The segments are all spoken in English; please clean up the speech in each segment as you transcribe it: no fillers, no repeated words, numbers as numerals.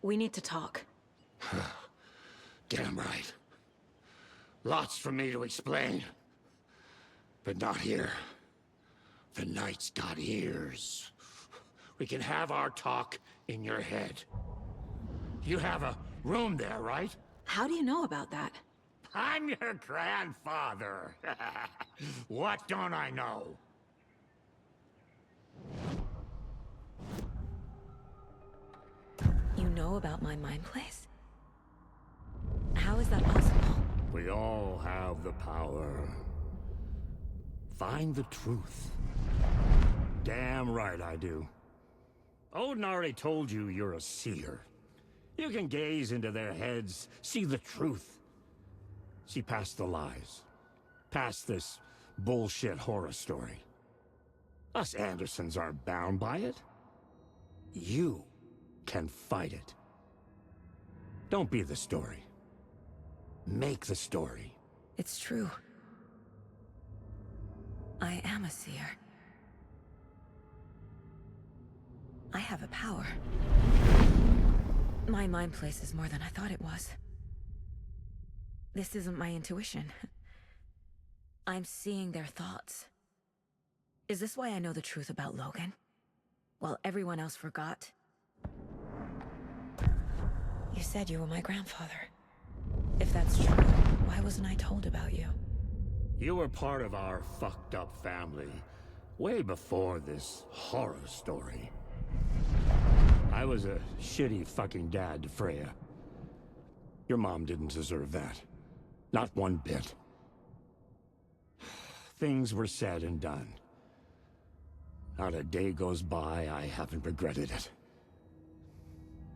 We need to talk. Damn right. Lots for me to explain. But not here. The night's got ears. We can have our talk in your head. You have a room there, right? How do you know about that? I'm your grandfather. What don't I know? You know about my mind place? How is that possible? We all have the power. Find the truth. Damn right I do. Odin already told you you're a seer. You can gaze into their heads, see the truth. See past the lies. Past this bullshit horror story. Us Andersons aren't bound by it. You can fight it. Don't be the story. Make the story. It's true. I am a seer. I have a power. My mind place is more than I thought it was. This isn't my intuition. I'm seeing their thoughts. Is this why I know the truth about Logan? While everyone else forgot? You said you were my grandfather. If that's true, why wasn't I told about you? You were part of our fucked up family, way before this horror story. I was a shitty fucking dad to Freya. Your mom didn't deserve that. Not one bit. Things were said and done. Not a day goes by I haven't regretted it.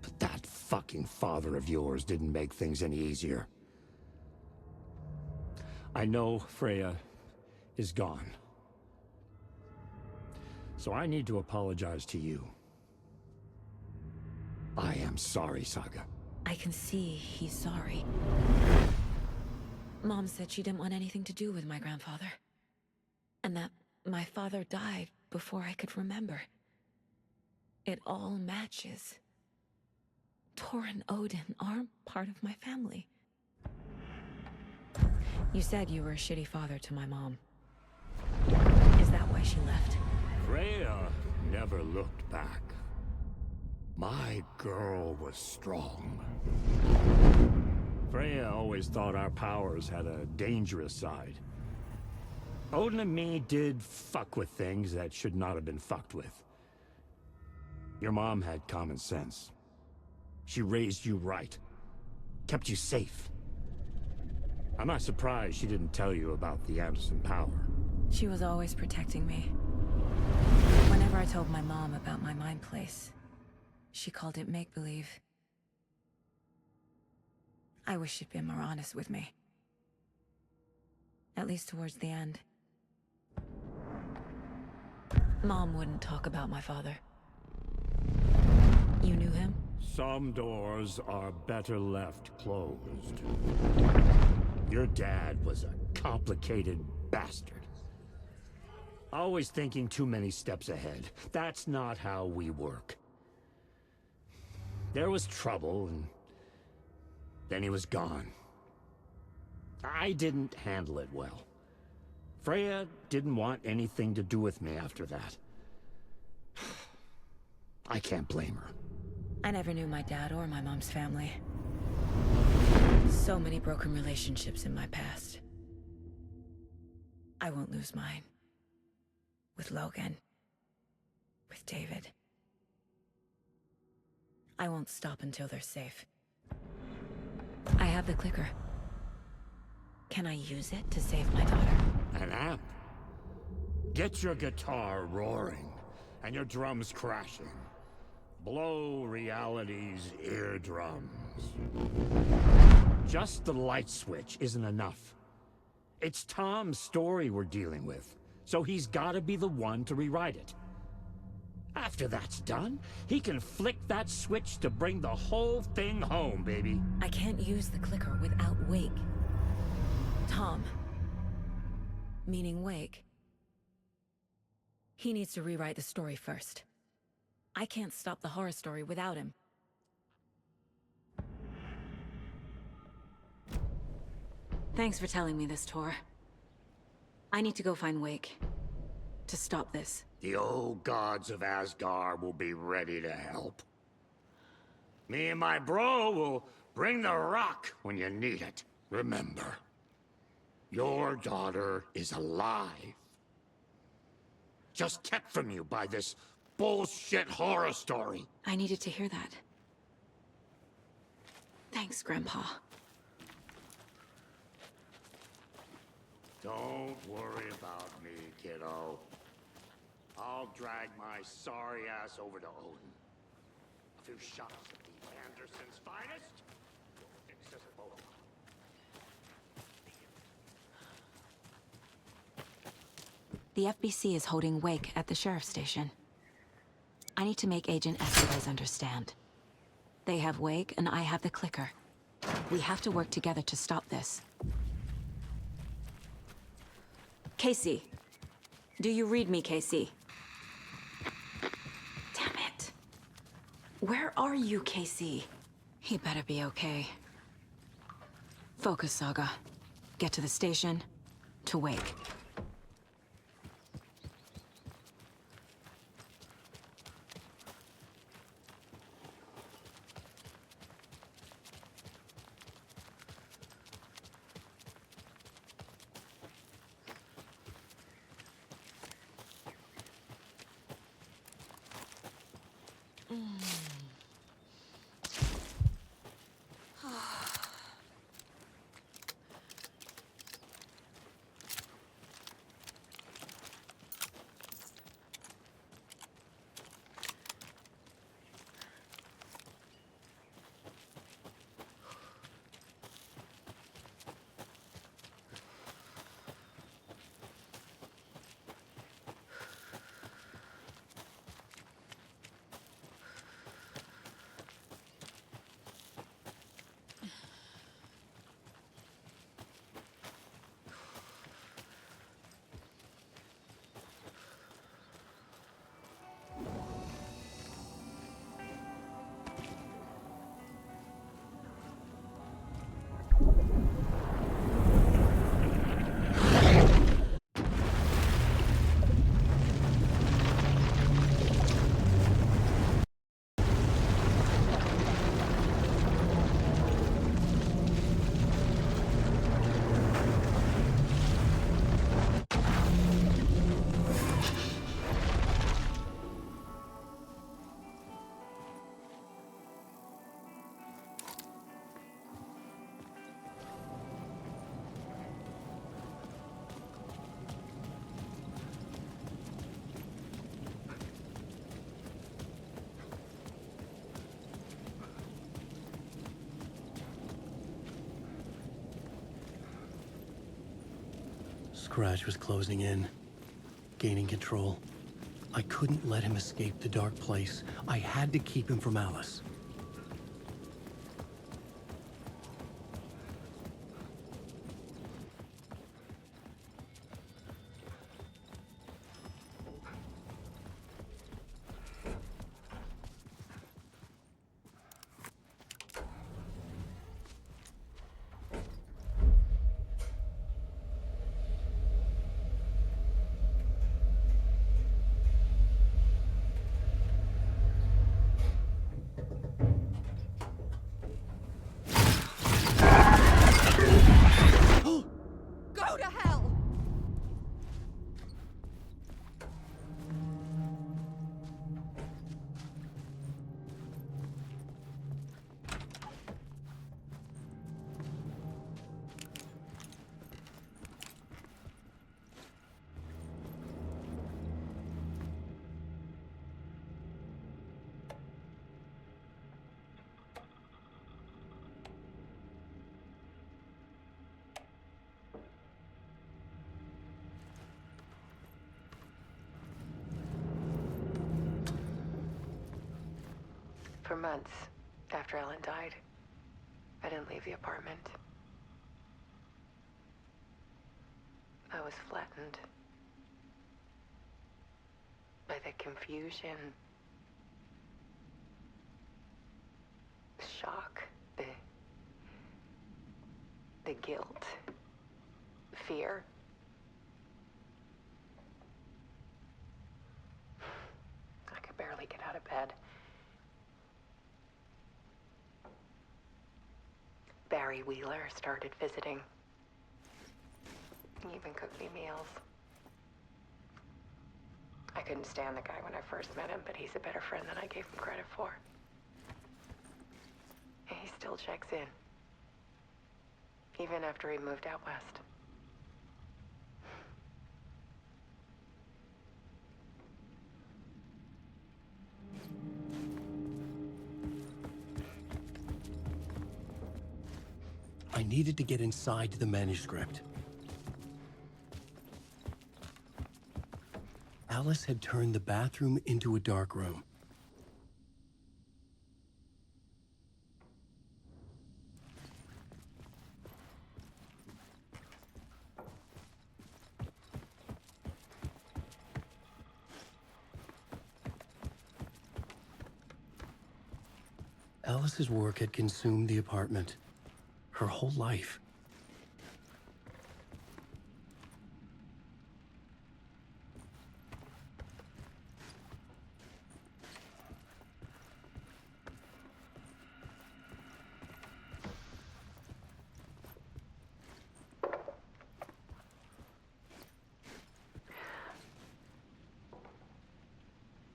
But that fucking father of yours didn't make things any easier. I know Freya is gone. So I need to apologize to you. I am sorry, Saga. I can see he's sorry. Mom said she didn't want anything to do with my grandfather. And that my father died before I could remember. It all matches. Tor and Odin aren't part of my family. You said you were a shitty father to my mom. Is that why she left? Freya never looked back. My girl was strong. Freya always thought our powers had a dangerous side. Odin and me did fuck with things that should not have been fucked with. Your mom had common sense. She raised you right. Kept you safe. I'm not surprised she didn't tell you about the Anderson power. She was always protecting me. Whenever I told my mom about my mind place, she called it make-believe. I wish she'd been more honest with me. At least towards the end. Mom wouldn't talk about my father. You knew him? Some doors are better left closed. Your dad was a complicated bastard. Always thinking too many steps ahead. That's not how we work. There was trouble, and then he was gone. I didn't handle it well. Freya didn't want anything to do with me after that. I can't blame her. I never knew my dad or my mom's family. So many broken relationships in my past. I won't lose mine. With Logan. With David. I won't stop until they're safe. I have the clicker. Can I use it to save my daughter? An amp? Get your guitar roaring, and your drums crashing. Blow reality's eardrums. Just the light switch isn't enough. It's Tom's story we're dealing with, so he's gotta be the one to rewrite it. After that's done, he can flick that switch to bring the whole thing home, baby. I can't use the clicker without Wake. Tom. Meaning Wake. He needs to rewrite the story first. I can't stop the horror story without him. Thanks for telling me this, Tor. I need to go find Wake. To stop this. The old gods of Asgard will be ready to help. Me and my bro will bring the rock when you need it. Remember, your daughter is alive. Just kept from you by this bullshit horror story. I needed to hear that. Thanks, Grandpa. Don't worry about me, kiddo. I'll drag my sorry ass over to Odin. A few shots of the Anderson's finest will fix us both. The FBC is holding Wake at the sheriff's station. I need to make Agent Estevez understand. They have Wake, and I have the clicker. We have to work together to stop this. Casey. Do you read me, Casey? Damn it. Where are you, Casey? He better be okay. Focus, Saga. Get to the station, to Wake. Scratch was closing in, gaining control. I couldn't let him escape the dark place. I had to keep him from Alice. Go to hell! For months after Ellen died, I didn't leave the apartment. I was flattened by the confusion, the shock, the guilt. fear. I could barely get out of bed. Barry Wheeler started visiting. He even cooked me meals. I couldn't stand the guy when I first met him, but he's a better friend than I gave him credit for. And he still checks in. Even after he moved out west. I needed to get inside the manuscript. Alice had turned the bathroom into a dark room. Alice's work had consumed the apartment. Her whole life.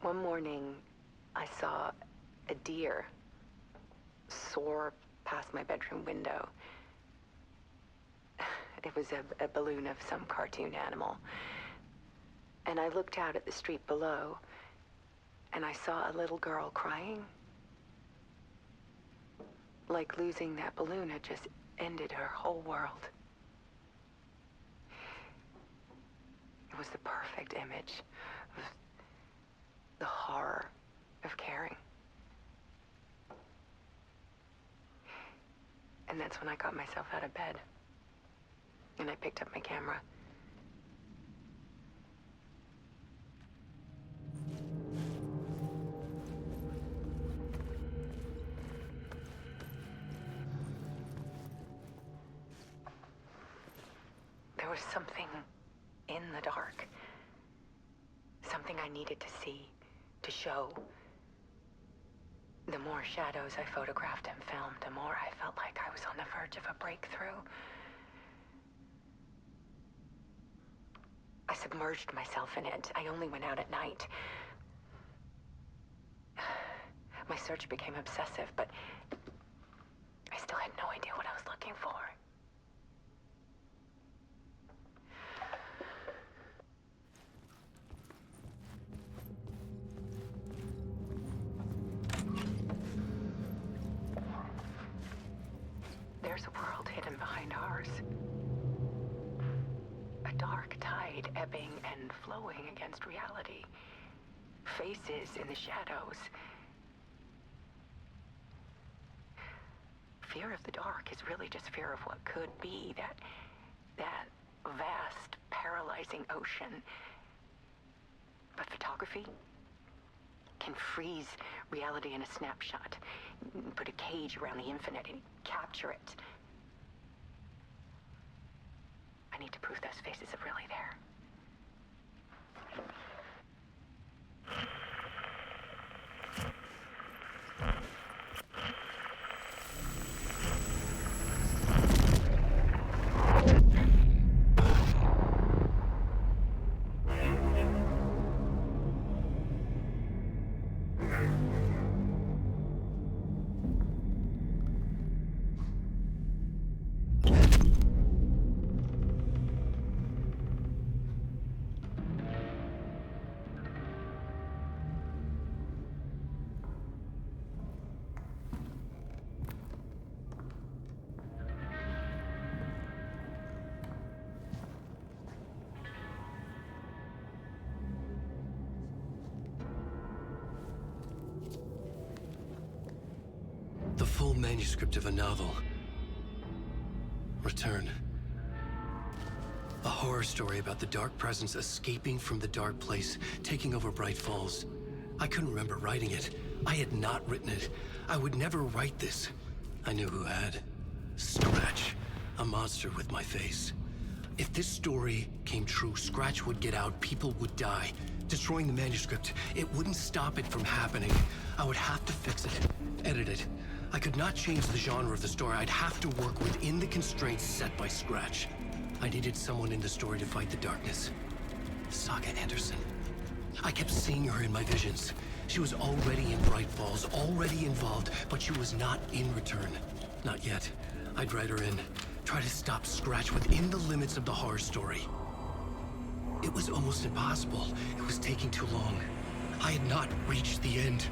One morning, I saw a deer soar past my bedroom window. It was a balloon of some cartoon animal. And I looked out at the street below, and I saw a little girl crying. Like losing that balloon had just ended her whole world. It was the perfect image of the horror of caring. And that's when I got myself out of bed. And I picked up my camera. There was something in the dark. Something I needed to see, to show. The more shadows I photographed and filmed, the more I felt like I was on the verge of a breakthrough. I submerged myself in it. I only went out at night. My search became obsessive, but I still had no idea what I was looking for. There's a world hidden behind ours. A dark tide ebbing and flowing against reality. Faces in the shadows. Fear of the dark is really just fear of what could be, that vast, paralyzing ocean. But photography can freeze reality in a snapshot, put a cage around the infinite and capture it. I need to prove those faces are really there. The full manuscript of a novel. Return. A horror story about the dark presence escaping from the dark place, taking over Bright Falls. I couldn't remember writing it. I had not written it. I would never write this. I knew who had. Scratch. A monster with my face. If this story came true, Scratch would get out, people would die. Destroying the manuscript, it wouldn't stop it from happening. I would have to fix it, edit it. I could not change the genre of the story. I'd have to work within the constraints set by Scratch. I needed someone in the story to fight the darkness. Saga Anderson. I kept seeing her in my visions. She was already in Bright Falls, already involved, but she was not in return. Not yet. I'd write her in. Try to stop Scratch within the limits of the horror story. It was almost impossible. It was taking too long. I had not reached the end.